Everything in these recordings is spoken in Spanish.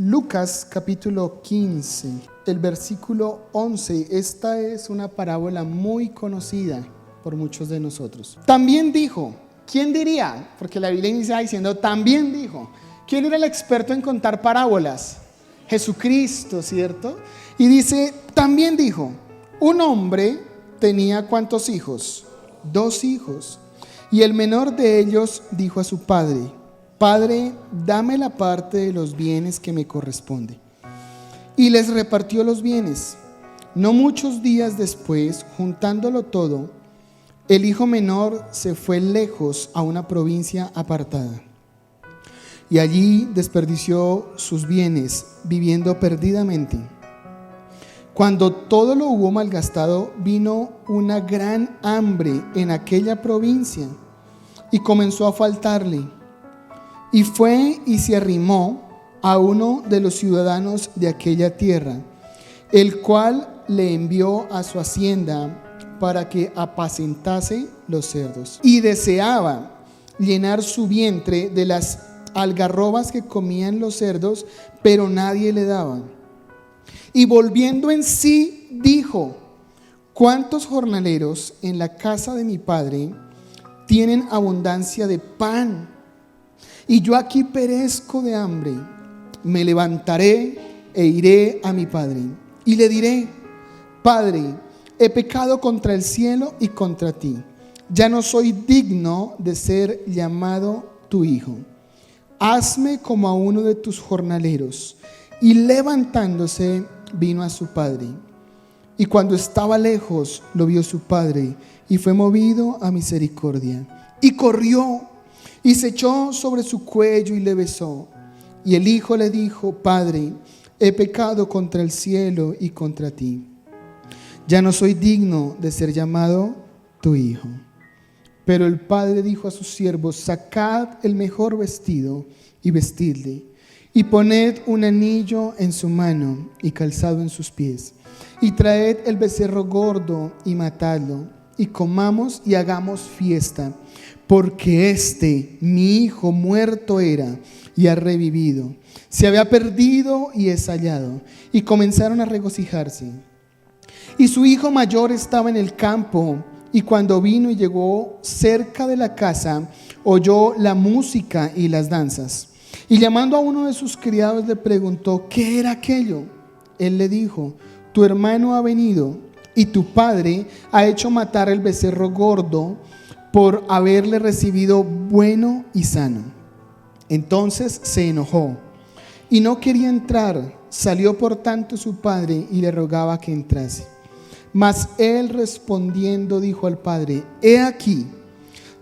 Lucas capítulo 15, el versículo 11. Esta es una parábola muy conocida por muchos de nosotros. También dijo, ¿quién diría? Porque la Biblia inicia diciendo, también dijo. ¿Quién era el experto en contar parábolas? Jesucristo, ¿cierto? Y dice, también dijo, un hombre tenía ¿cuántos hijos? 2 hijos. Y el menor de ellos dijo a su padre, Padre, dame la parte de los bienes que me corresponde. Y les repartió los bienes. No muchos días después, juntándolo todo, el hijo menor se fue lejos a una provincia apartada. Y allí desperdició sus bienes, viviendo perdidamente. Cuando todo lo hubo malgastado, vino una gran hambre en aquella provincia y comenzó a faltarle. Y fue y se arrimó a uno de los ciudadanos de aquella tierra, el cual le envió a su hacienda para que apacentase los cerdos. Y deseaba llenar su vientre de las algarrobas que comían los cerdos, pero nadie le daba. Y volviendo en sí, dijo, ¿cuántos jornaleros en la casa de mi padre tienen abundancia de pan? Y yo aquí perezco de hambre. Me levantaré e iré a mi padre y le diré, Padre, he pecado contra el cielo y contra ti. Ya no soy digno de ser llamado tu hijo. Hazme como a uno de tus jornaleros. Y levantándose vino a su padre. Y cuando estaba lejos lo vio su padre y fue movido a misericordia. Y corrió y se echó sobre su cuello y le besó. Y el hijo le dijo, Padre, he pecado contra el cielo y contra ti. Ya no soy digno de ser llamado tu hijo. Pero el padre dijo a sus siervos, sacad el mejor vestido y vestidle, y poned un anillo en su mano y calzado en sus pies, y traed el becerro gordo y matadlo, y comamos y hagamos fiesta, porque mi hijo muerto era y ha revivido, se había perdido y es hallado. Y comenzaron a regocijarse. Y su hijo mayor estaba en el campo, y cuando vino y llegó cerca de la casa, oyó la música y las danzas. Y llamando a uno de sus criados le preguntó, ¿qué era aquello? Él le dijo, tu hermano ha venido y tu padre ha hecho matar el becerro gordo por haberle recibido bueno y sano. Entonces se enojó y no quería entrar. Salió por tanto su padre y le rogaba que entrase. Mas él respondiendo dijo al padre, he aquí,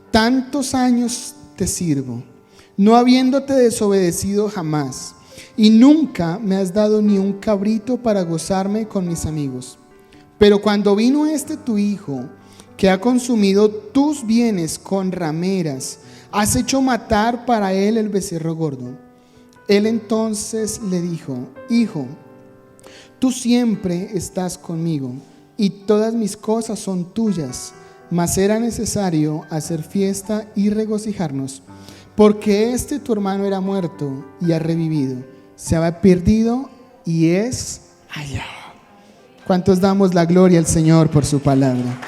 tantos años te sirvo, no habiéndote desobedecido jamás, y nunca me has dado ni un cabrito para gozarme con mis amigos. Pero cuando vino tu hijo, que ha consumido tus bienes con rameras, has hecho matar para él el becerro gordo. Él entonces le dijo, hijo, tú siempre estás conmigo, y todas mis cosas son tuyas, mas era necesario hacer fiesta y regocijarnos, porque tu hermano era muerto y ha revivido, se había perdido y es hallado. ¿Cuántos damos la gloria al Señor por su palabra?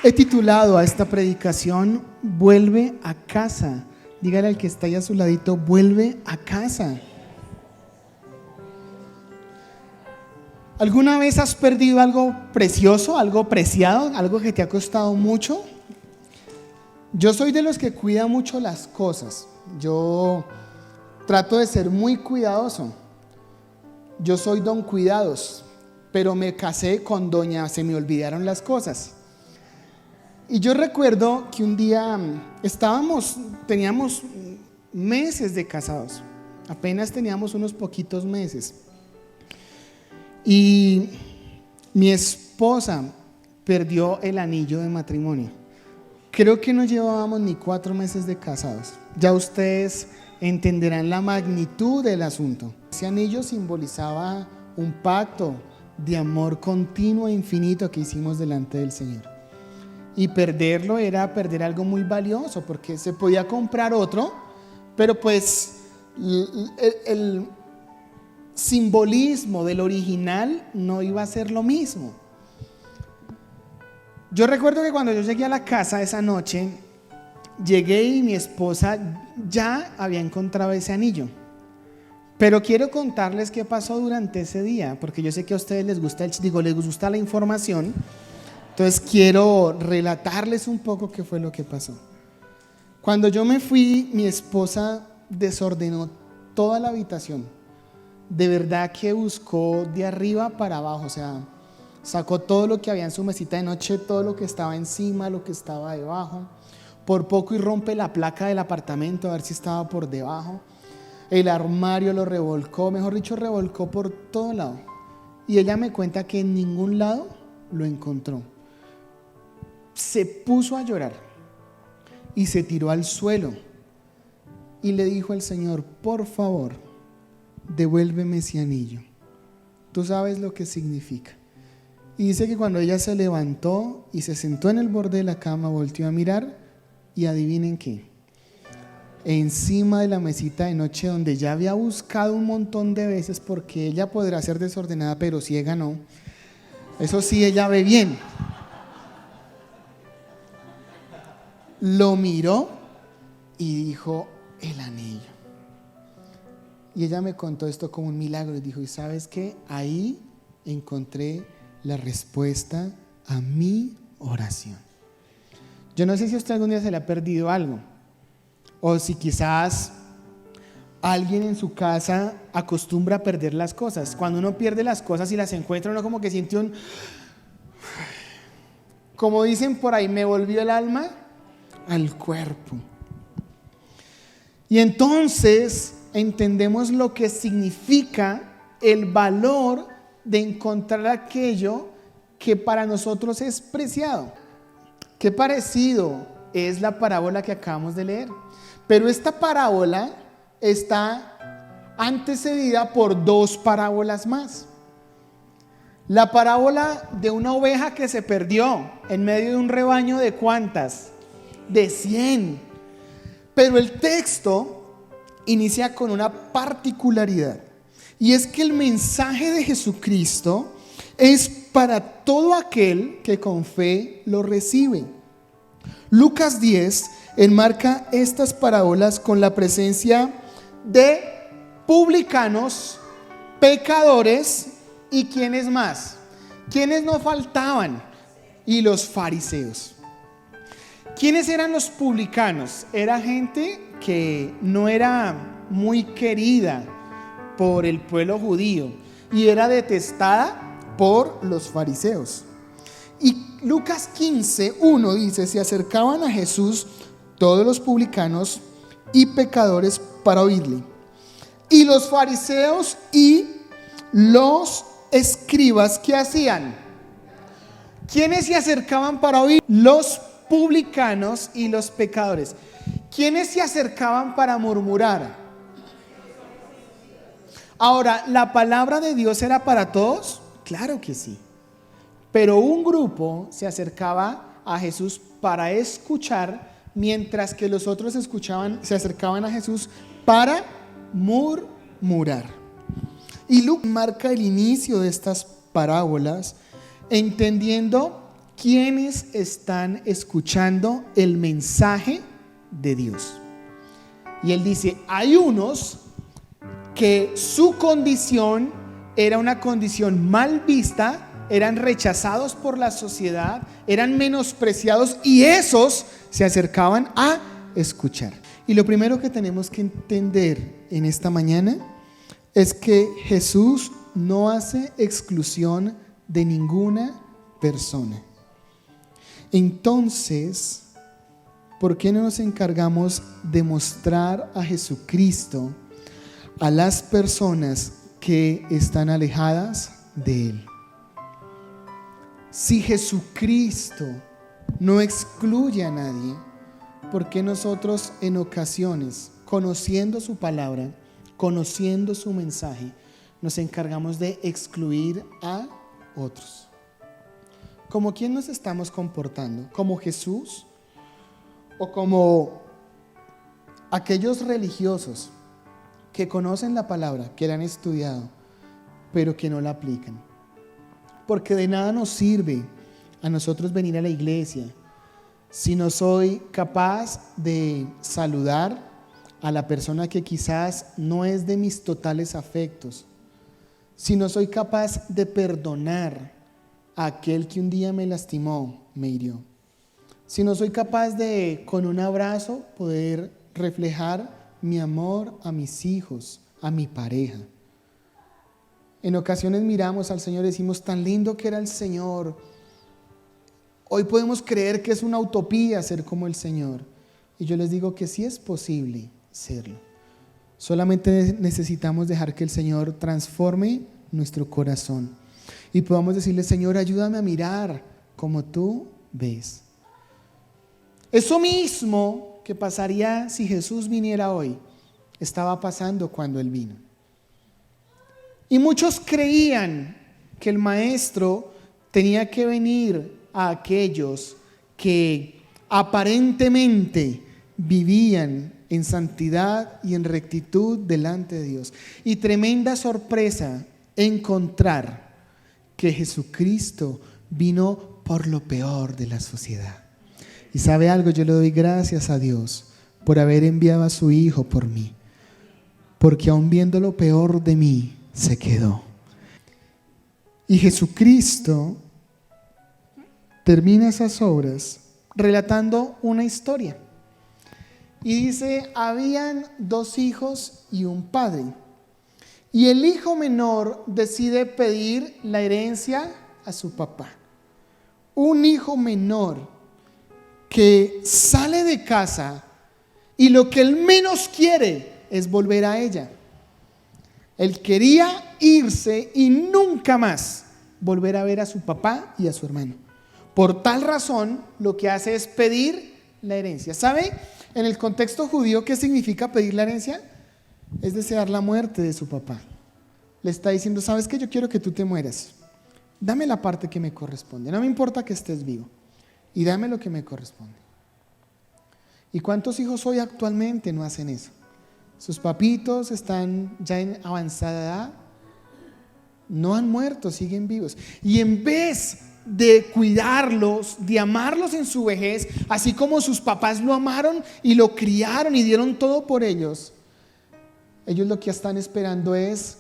He titulado a esta predicación, vuelve a casa. Dígale al que está ahí a su ladito, vuelve a casa. ¿Alguna vez has perdido algo precioso, algo preciado, algo que te ha costado mucho? Yo soy de los que cuida mucho las cosas. Yo trato de ser muy cuidadoso. Yo soy don cuidados, pero me casé con doña se me olvidaron las cosas. Y yo recuerdo que un día teníamos meses de casados, apenas teníamos unos poquitos meses. Y mi esposa perdió el anillo de matrimonio. Creo que no llevábamos ni 4 meses de casados. Ya ustedes entenderán la magnitud del asunto. Ese anillo simbolizaba un pacto de amor continuo e infinito que hicimos delante del Señor. y perderlo era perder algo muy valioso, porque se podía comprar otro, pero pues el simbolismo del original no iba a ser lo mismo. Yo recuerdo que cuando yo llegué a la casa esa noche, llegué y mi esposa ya había encontrado ese anillo. Pero quiero contarles qué pasó durante ese día, porque yo sé que a ustedes les gusta les gusta la información. Entonces quiero relatarles un poco qué fue lo que pasó. Cuando yo me fui, mi esposa desordenó toda la habitación. De verdad que buscó de arriba para abajo, o sea, sacó todo lo que había en su mesita de noche, todo lo que estaba encima, lo que estaba debajo. Por poco y rompe la placa del apartamento a ver si estaba por debajo. El armario lo revolcó, mejor dicho, revolcó por todo lado. Y ella me cuenta que en ningún lado lo encontró. Se puso a llorar y se tiró al suelo y le dijo al Señor: por favor, devuélveme ese anillo. Tú sabes lo que significa. Y dice que cuando ella se levantó y se sentó en el borde de la cama, volteó a mirar y adivinen qué. Encima de la mesita de noche, donde ya había buscado un montón de veces, porque ella podrá ser desordenada pero ciega no. Eso sí, ella ve bien. Lo miró y dijo: el anillo. Y ella me contó esto como un milagro y dijo: ¿y sabes qué? Ahí encontré la respuesta a mi oración. Yo no sé si a usted algún día se le ha perdido algo, o si quizás alguien en su casa acostumbra a perder las cosas. Cuando uno pierde las cosas y las encuentra, uno como que siente un, como dicen por ahí, me volvió el alma al cuerpo. Y entonces entendemos lo que significa el valor de encontrar aquello que para nosotros es preciado. Qué parecido es la parábola que acabamos de leer. Pero esta parábola está antecedida por dos parábolas más. La parábola de una oveja que se perdió en medio de un rebaño de ¿cuántas? De 100. Pero el texto inicia con una particularidad, y es que el mensaje de Jesucristo es para todo aquel que con fe lo recibe. Lucas 10 enmarca estas parábolas con la presencia de publicanos, pecadores y ¿quiénes más? ¿Quiénes no faltaban? Y los fariseos. ¿Quiénes eran los publicanos? Era gente que no era muy querida por el pueblo judío y era detestada por los fariseos. Y Lucas 15:1 dice: se acercaban a Jesús todos los publicanos y pecadores para oírle. Y los fariseos y los escribas, ¿qué hacían? ¿Quiénes se acercaban para oír? Los publicanos y los pecadores. ¿Quiénes se acercaban para murmurar? Ahora, ¿la palabra de Dios era para todos? Claro que sí. Pero un grupo se acercaba a Jesús para escuchar, mientras que los otros se acercaban a Jesús para murmurar. Y Lucas marca el inicio de estas parábolas entendiendo quiénes están escuchando el mensaje de Dios. Y él dice: hay unos que su condición era una condición mal vista, eran rechazados por la sociedad, eran menospreciados, y esos se acercaban a escuchar. Y lo primero que tenemos que entender en esta mañana es que Jesús no hace exclusión de ninguna persona. Entonces, ¿por qué no nos encargamos de mostrar a Jesucristo a las personas que están alejadas de Él? Si Jesucristo no excluye a nadie, ¿por qué nosotros en ocasiones, conociendo su palabra, conociendo su mensaje, nos encargamos de excluir a otros? ¿Cómo quién nos estamos comportando? ¿Como Jesús? ¿O como aquellos religiosos que conocen la palabra, que la han estudiado, pero que no la aplican? Porque de nada nos sirve a nosotros venir a la iglesia si no soy capaz de saludar a la persona que quizás no es de mis totales afectos, si no soy capaz de perdonar a aquel que un día me lastimó, me hirió, si no soy capaz de con un abrazo poder reflejar mi amor a mis hijos, a mi pareja. En ocasiones miramos al Señor y decimos, tan lindo que era el Señor. Hoy podemos creer que es una utopía ser como el Señor. Y yo les digo que sí es posible serlo. Solamente necesitamos dejar que el Señor transforme nuestro corazón y podamos decirle, Señor, ayúdame a mirar como tú ves. Eso mismo que pasaría si Jesús viniera hoy, estaba pasando cuando Él vino. Y muchos creían que el Maestro tenía que venir a aquellos que aparentemente vivían en santidad y en rectitud delante de Dios. Y tremenda sorpresa encontrar que Jesucristo vino por lo peor de la sociedad. Y sabe algo, yo le doy gracias a Dios por haber enviado a su Hijo por mí, porque aun viendo lo peor de mí, se quedó. Y Jesucristo termina esas obras relatando una historia. Y dice, habían 2 hijos y un padre. Y el hijo menor decide pedir la herencia a su papá. Un hijo menor que sale de casa y lo que él menos quiere es volver a ella. Él quería irse y nunca más volver a ver a su papá y a su hermano. Por tal razón, lo que hace es pedir la herencia. ¿Sabe? En el contexto judío, ¿qué significa pedir la herencia? Es desear la muerte de su papá. Le está diciendo, ¿sabes qué? Yo quiero que tú te mueras. Dame la parte que me corresponde. No me importa que estés vivo. Y dame lo que me corresponde. ¿Y cuántos hijos hoy actualmente no hacen eso? Sus papitos están ya en avanzada edad, no han muerto, siguen vivos. Y en vez de cuidarlos, de amarlos en su vejez, así como sus papás lo amaron y lo criaron y dieron todo por ellos, ellos lo que están esperando es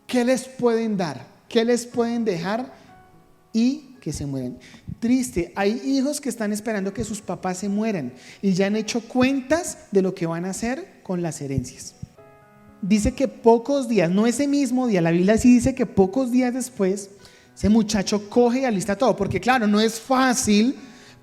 qué les pueden dar, qué les pueden dejar y que se mueran. Triste, hay hijos que están esperando que sus papás se mueran y ya han hecho cuentas de lo que van a hacer con las herencias. Dice que pocos días, no ese mismo día, la Biblia sí dice que pocos días después, ese muchacho coge y alista todo, porque claro, no es fácil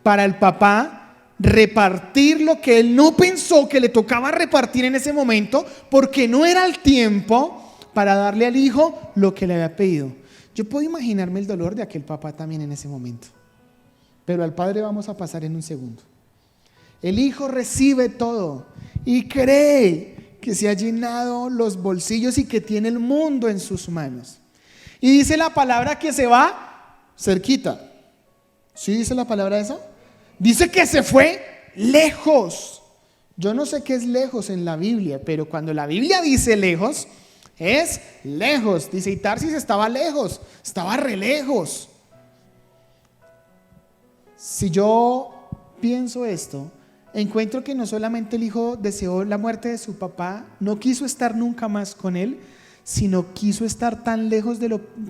para el papá repartir lo que él no pensó que le tocaba repartir en ese momento, porque no era el tiempo para darle al hijo lo que le había pedido. Yo puedo imaginarme el dolor de aquel papá también en ese momento, pero al padre vamos a pasar en un segundo. El hijo recibe todo y cree que se ha llenado los bolsillos y que tiene el mundo en sus manos. Y dice la palabra que se va cerquita. ¿Sí dice la palabra eso? Dice que se fue lejos. Yo no sé qué es lejos en la Biblia, pero cuando la Biblia dice lejos, es lejos. Dice, y Tarsis estaba lejos, estaba re lejos. Si yo pienso esto, encuentro que no solamente el hijo deseó la muerte de su papá, no quiso estar nunca más con él, sino quiso estar tan lejos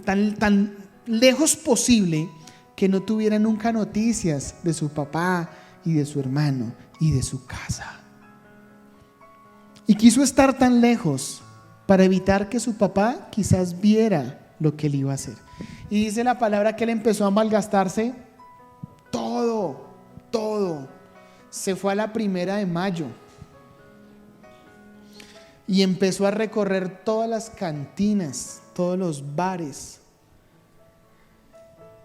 tan lejos posible que no tuviera nunca noticias de su papá y de su hermano y de su casa. Y quiso estar tan lejos para evitar que su papá quizás viera lo que él iba a hacer. Y dice la palabra que él empezó a malgastarse todo. Se fue a la 1 de mayo y empezó a recorrer todas las cantinas, todos los bares.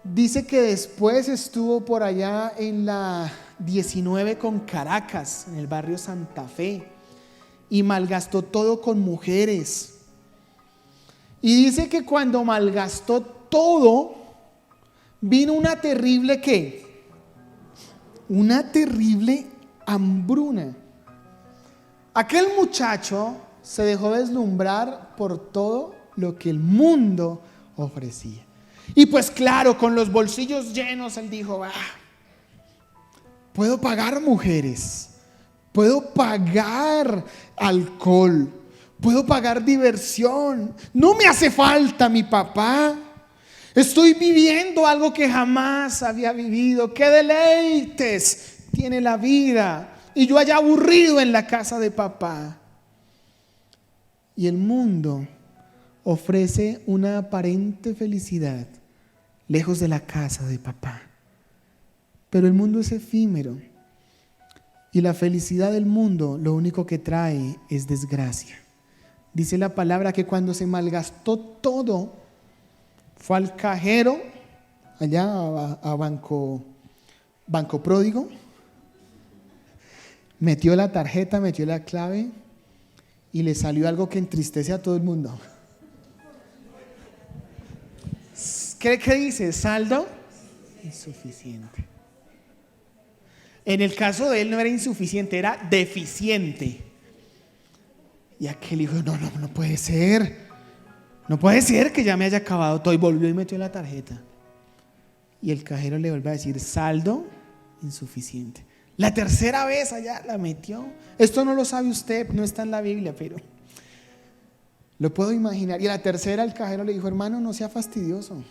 Dice que después estuvo por allá en la 19 con Caracas, en el barrio Santa Fe, y malgastó todo con mujeres. Y dice que cuando malgastó todo, vino una terrible ¿qué? Una terrible hambruna. Aquel muchacho se dejó deslumbrar por todo lo que el mundo ofrecía. Y pues claro, con los bolsillos llenos, él dijo, puedo pagar mujeres, puedo pagar alcohol, puedo pagar diversión, no me hace falta mi papá. Estoy viviendo algo que jamás había vivido. ¡Qué deleites tiene la vida! Y yo allá aburrido en la casa de papá. Y el mundo ofrece una aparente felicidad lejos de la casa de papá. Pero el mundo es efímero. Y la felicidad del mundo lo único que trae es desgracia. Dice la palabra que cuando se malgastó todo, fue al cajero, allá a Banco Pródigo, metió la tarjeta, metió la clave y le salió algo que entristece a todo el mundo. ¿Qué dice? Saldo insuficiente. En el caso de él no era insuficiente, era deficiente. Y aquel dijo, no puede ser. No puede ser que ya me haya acabado todo. Y volvió y metió la tarjeta. Y el cajero le vuelve a decir, saldo insuficiente. La tercera vez allá la metió. Esto no lo sabe usted, no está en la Biblia, pero lo puedo imaginar. Y a la tercera el cajero le dijo, hermano, no sea fastidioso.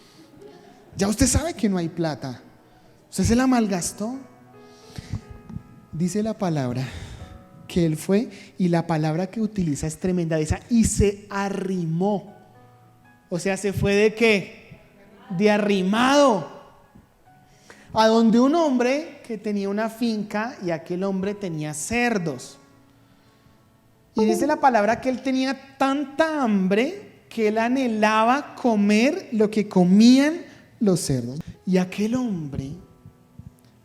Ya usted sabe que no hay plata. Usted se la malgastó. Dice la palabra que él fue, y la palabra que utiliza es tremenda, y se arrimó. O sea, se fue ¿de qué? De arrimado. A donde un hombre que tenía una finca, y aquel hombre tenía cerdos. Y dice la palabra que él tenía tanta hambre que él anhelaba comer lo que comían los cerdos. Y aquel hombre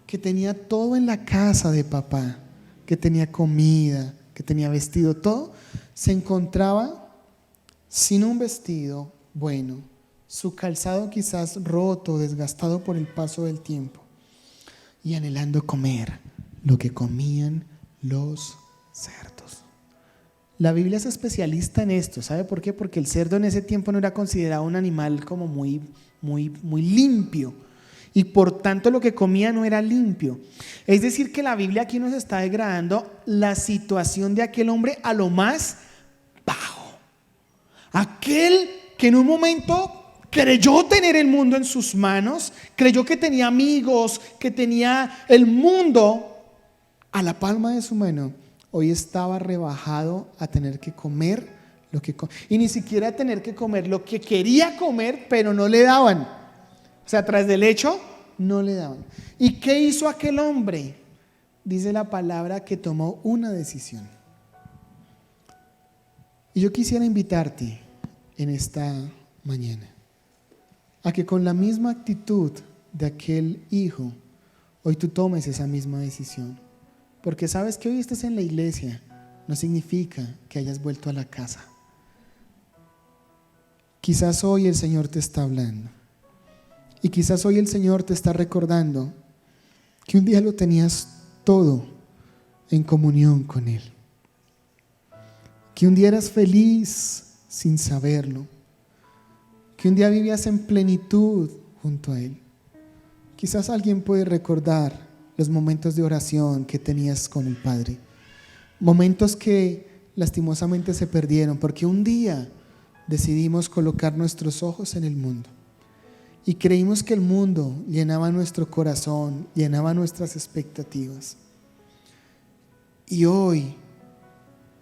que tenía todo en la casa de papá, que tenía comida, que tenía vestido, todo, se encontraba sin un vestido bueno, su calzado quizás roto, desgastado por el paso del tiempo, y anhelando comer lo que comían los cerdos. La Biblia es especialista en esto. ¿Sabe por qué? Porque el cerdo en ese tiempo no era considerado un animal como muy limpio, y por tanto lo que comía no era limpio. Es decir, que la Biblia aquí nos está degradando la situación de aquel hombre a lo más bajo. Aquel que en un momento creyó tener el mundo en sus manos, creyó que tenía amigos, que tenía el mundo a la palma de su mano, hoy estaba rebajado a tener que comer lo que y ni siquiera a tener que comer lo que quería comer, pero no le daban. O sea, tras del hecho, no le daban. ¿Y qué hizo aquel hombre? Dice la palabra que tomó una decisión. Y yo quisiera invitarte en esta mañana a que con la misma actitud de aquel hijo, hoy tú tomes esa misma decisión. Porque sabes que hoy estés en la iglesia no significa que hayas vuelto a la casa. Quizás hoy el Señor te está hablando. Y quizás hoy el Señor te está recordando que un día lo tenías todo en comunión con Él. Que un día eras feliz sin saberlo. Que un día vivías en plenitud junto a Él. Quizás alguien puede recordar los momentos de oración que tenías con el Padre. Momentos que lastimosamente se perdieron porque un día decidimos colocar nuestros ojos en el mundo. Y creímos que el mundo llenaba nuestro corazón, llenaba nuestras expectativas. Y hoy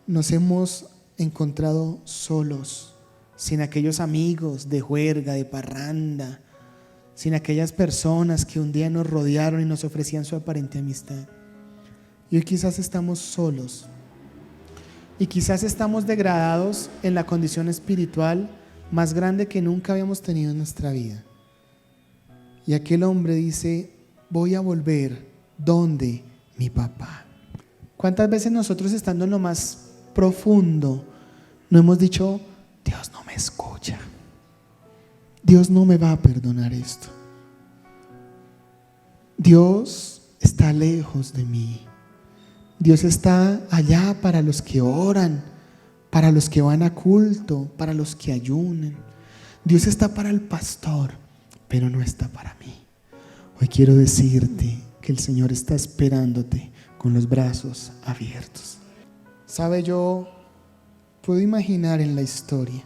nos hemos encontrado solos, sin aquellos amigos de juerga, de parranda, sin aquellas personas que un día nos rodearon y nos ofrecían su aparente amistad. Y hoy quizás estamos solos. Y quizás estamos degradados en la condición espiritual más grande que nunca habíamos tenido en nuestra vida. Y aquel hombre dice, voy a volver donde mi papá. ¿Cuántas veces nosotros estando en lo más profundo no hemos dicho, Dios no me escucha, Dios no me va a perdonar esto? Dios está lejos de mí. Dios está allá para los que oran, para los que van a culto, para los que ayunan. Dios está para el pastor, pero no está para mí. Hoy quiero decirte que el Señor está esperándote con los brazos abiertos. ¿Sabe? Yo puedo imaginar en la historia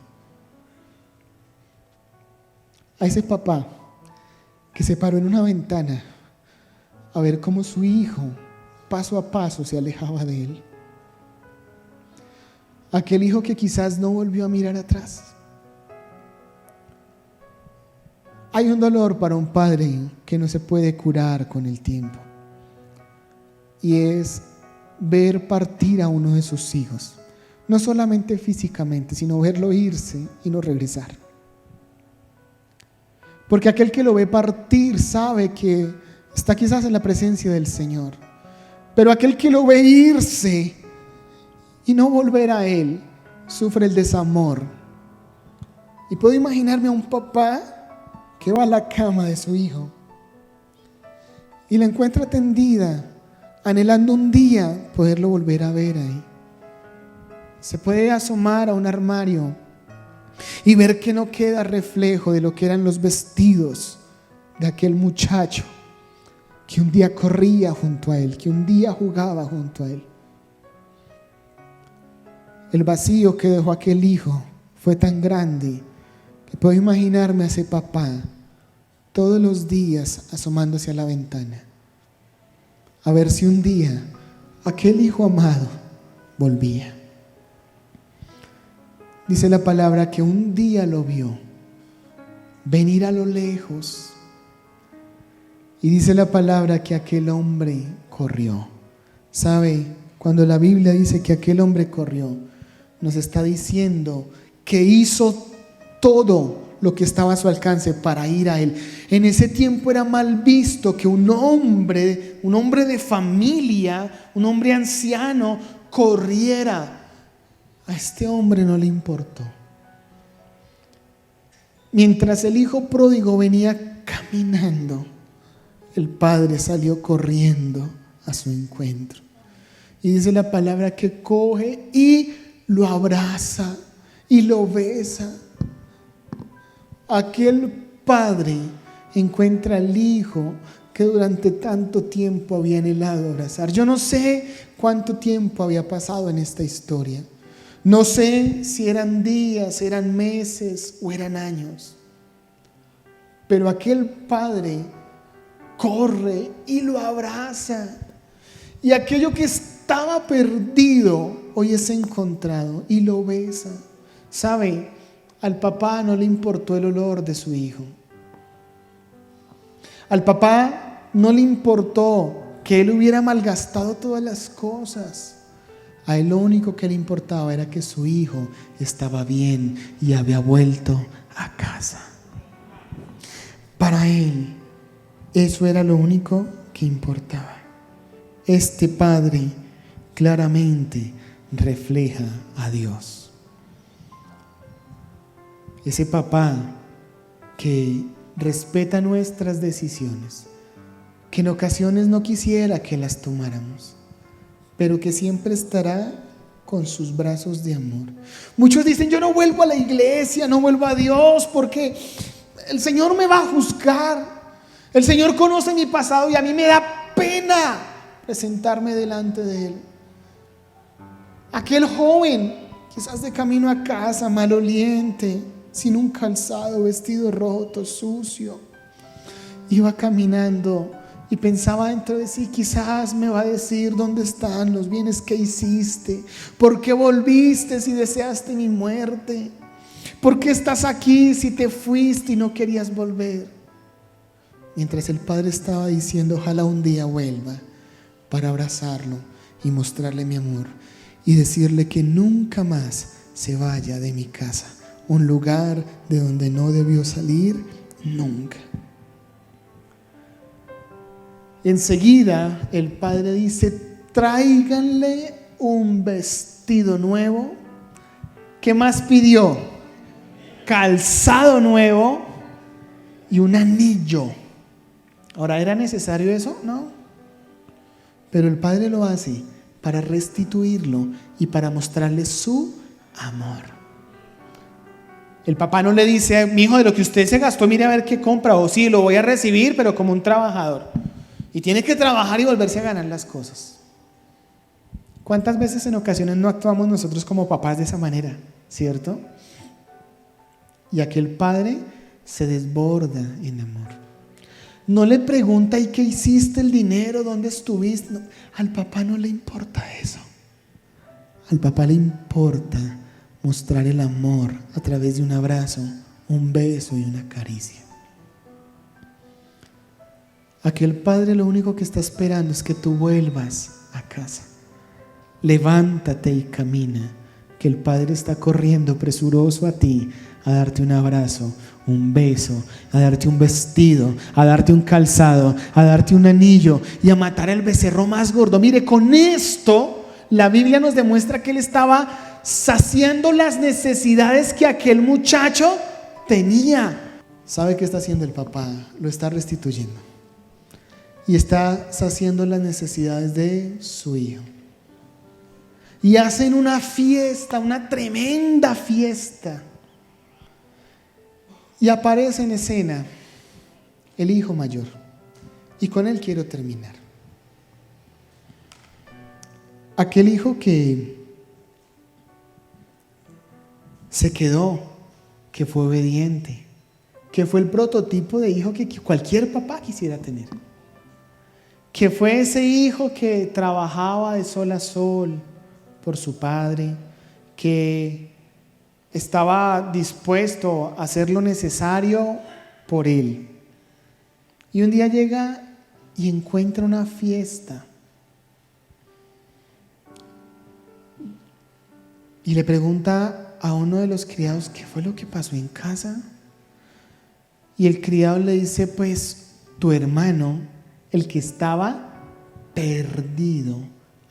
a ese papá que se paró en una ventana a ver cómo su hijo paso a paso se alejaba de él. Aquel hijo que quizás no volvió a mirar atrás. Hay un dolor para un padre que no se puede curar con el tiempo, y es ver partir a uno de sus hijos, no solamente físicamente, sino verlo irse y no regresar. Porque aquel que lo ve partir sabe que está quizás en la presencia del Señor, pero aquel que lo ve irse y no volver a Él, sufre el desamor. Y puedo imaginarme a un papá que va a la cama de su hijo y la encuentra tendida, anhelando un día poderlo volver a ver ahí. Se puede asomar a un armario y ver que no queda reflejo de lo que eran los vestidos de aquel muchacho que un día corría junto a él, que un día jugaba junto a él. El vacío que dejó aquel hijo fue tan grande que puedo imaginarme a ese papá todos los días asomándose a la ventana a ver si un día aquel hijo amado volvía. Dice la palabra que un día lo vio venir a lo lejos, y dice la palabra que aquel hombre corrió. ¿Sabe? Cuando la Biblia dice que aquel hombre corrió, nos está diciendo que hizo todo lo que estaba a su alcance para ir a él. En ese tiempo era mal visto que un hombre de familia, un hombre anciano, corriera. A este hombre no le importó. Mientras el hijo pródigo venía caminando, el padre salió corriendo a su encuentro. Y dice la palabra que coge y lo abraza y lo besa. Aquel padre encuentra al hijo que durante tanto tiempo había anhelado abrazar. Yo no sé cuánto tiempo había pasado en esta historia. No sé si eran días, eran meses o eran años. Pero aquel padre corre y lo abraza. Y aquello que estaba perdido hoy es encontrado y lo besa. ¿Sabe? Al papá no le importó el olor de su hijo. Al papá no le importó que él hubiera malgastado todas las cosas. A él lo único que le importaba era que su hijo estaba bien y había vuelto a casa. Para él, eso era lo único que importaba. Este padre claramente refleja a Dios. Ese papá que respeta nuestras decisiones, que en ocasiones no quisiera que las tomáramos, pero que siempre estará con sus brazos de amor. Muchos dicen: yo no vuelvo a la iglesia, no vuelvo a Dios porque el Señor me va a juzgar. El Señor conoce mi pasado y a mí me da pena presentarme delante de Él. Aquel joven, quizás de camino a casa, maloliente, sin un calzado, vestido roto, sucio, iba caminando y pensaba dentro de sí: quizás me va a decir dónde están los bienes que hiciste, por qué volviste si deseaste mi muerte, por qué estás aquí si te fuiste y no querías volver. Mientras el padre estaba diciendo: ojalá un día vuelva para abrazarlo y mostrarle mi amor y decirle que nunca más se vaya de mi casa, un lugar de donde no debió salir nunca. Enseguida el padre dice: tráiganle un vestido nuevo. ¿Qué más pidió? Calzado nuevo y un anillo. Ahora, ¿era necesario eso? No. Pero el padre lo hace para restituirlo y para mostrarle su amor. El papá no le dice: mi hijo, de lo que usted se gastó, mire a ver qué compra, o sí, lo voy a recibir, pero como un trabajador. Y tiene que trabajar y volverse a ganar las cosas. ¿Cuántas veces en ocasiones no actuamos nosotros como papás de esa manera? ¿Cierto? Y aquel padre se desborda en amor. No le pregunta: ¿y qué hiciste el dinero? ¿Dónde estuviste? No, al papá no le importa eso. Al papá le importa mostrar el amor a través de un abrazo, un beso y una caricia. Aquel padre lo único que está esperando es que tú vuelvas a casa. Levántate y camina, que el padre está corriendo presuroso a ti a darte un abrazo, un beso, a darte un vestido, a darte un calzado, a darte un anillo y a matar el becerro más gordo. Mire, con esto la Biblia nos demuestra que él estaba saciando las necesidades que aquel muchacho tenía. ¿Sabe qué está haciendo el papá? Lo está restituyendo y está saciando las necesidades de su hijo. Y hacen una fiesta, una tremenda fiesta. Y aparece en escena el hijo mayor. Y con él quiero terminar. Aquel hijo que se quedó, que fue obediente, que fue el prototipo de hijo que cualquier papá quisiera tener. Que fue ese hijo que trabajaba de sol a sol por su padre, que estaba dispuesto a hacer lo necesario por él. Y un día llega y encuentra una fiesta. Y le pregunta a uno de los criados: ¿qué fue lo que pasó en casa? Y el criado le dice: pues tu hermano, el que estaba perdido,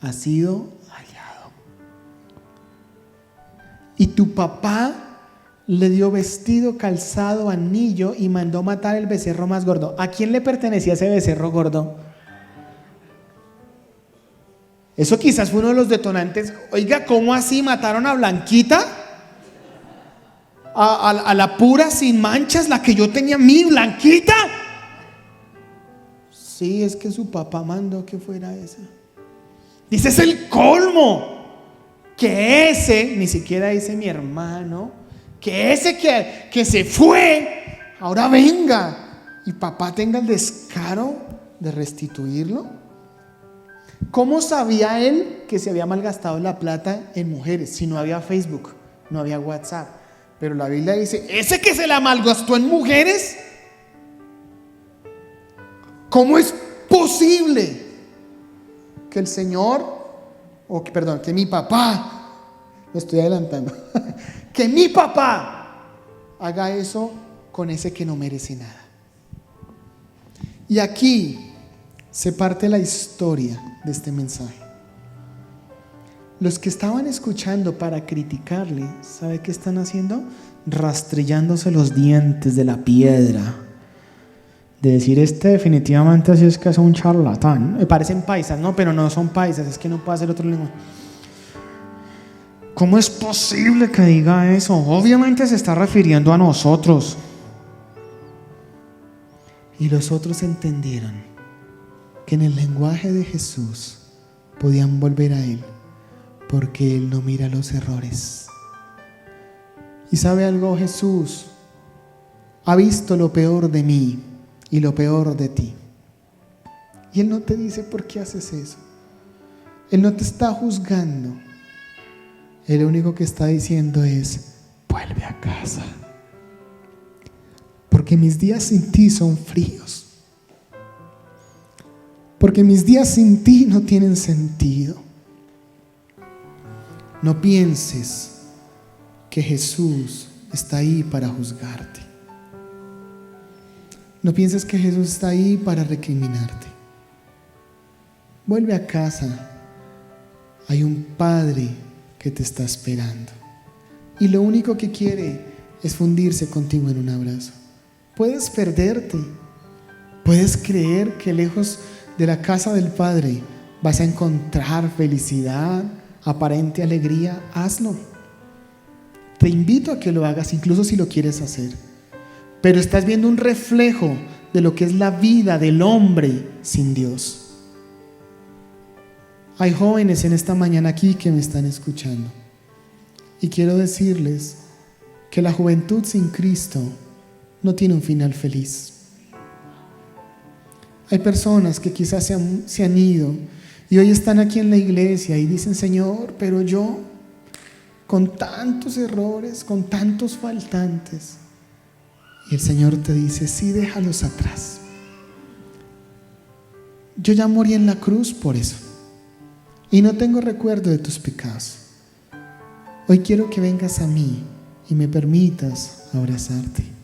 ha sido hallado. Y tu papá le dio vestido, calzado, anillo y mandó matar el becerro más gordo. ¿A quién le pertenecía ese becerro gordo? Eso quizás fue uno de los detonantes. Oiga, ¿cómo así mataron a Blanquita? A la pura, sin manchas, la que yo tenía, mi Blanquita. Sí, es que su papá mandó que fuera esa. Dice: es el colmo. Que ese, ni siquiera dice mi hermano, que ese que se fue, ahora venga y papá tenga el descaro de restituirlo. ¿Cómo sabía él que se había malgastado la plata en mujeres si no había Facebook, no había WhatsApp? Pero la Biblia dice: ese que se la malgastó en mujeres, ¿cómo es posible que el Señor, que mi papá, me estoy adelantando, que mi papá haga eso con ese que no merece nada? Y aquí se parte la historia de este mensaje. Los que estaban escuchando para criticarle, ¿sabe qué están haciendo? Rastrillándose los dientes de la piedra. De decir: este definitivamente así es que es un charlatán. Me parecen paisas, no, pero no son paisas, es que no puede hacer otro lenguaje. ¿Cómo es posible que diga eso? Obviamente se está refiriendo a nosotros. Y los otros entendieron que en el lenguaje de Jesús podían volver a Él, porque Él no mira los errores. ¿Y sabe algo? Jesús ha visto lo peor de mí y lo peor de ti. Y Él no te dice: ¿por qué haces eso? Él no te está juzgando. Él lo único que está diciendo es: vuelve a casa, porque mis días sin ti son fríos, porque mis días sin ti no tienen sentido. No pienses que Jesús está ahí para juzgarte. No pienses que Jesús está ahí para recriminarte. Vuelve a casa. Hay un Padre que te está esperando. Y lo único que quiere es fundirse contigo en un abrazo. Puedes perderte, ¿Puedes creer que lejos de la casa del Padre vas a encontrar felicidad, aparente alegría? Hazlo. Te invito a que lo hagas, incluso si lo quieres hacer. Pero estás viendo un reflejo de lo que es la vida del hombre sin Dios. Hay jóvenes en esta mañana aquí que me están escuchando. Y quiero decirles que la juventud sin Cristo no tiene un final feliz. Hay personas que quizás se han ido y hoy están aquí en la iglesia y dicen: Señor, pero yo, con tantos errores, con tantos faltantes. Y el Señor te dice: sí, déjalos atrás. Yo ya morí en la cruz por eso y no tengo recuerdo de tus pecados. Hoy quiero que vengas a mí y me permitas abrazarte.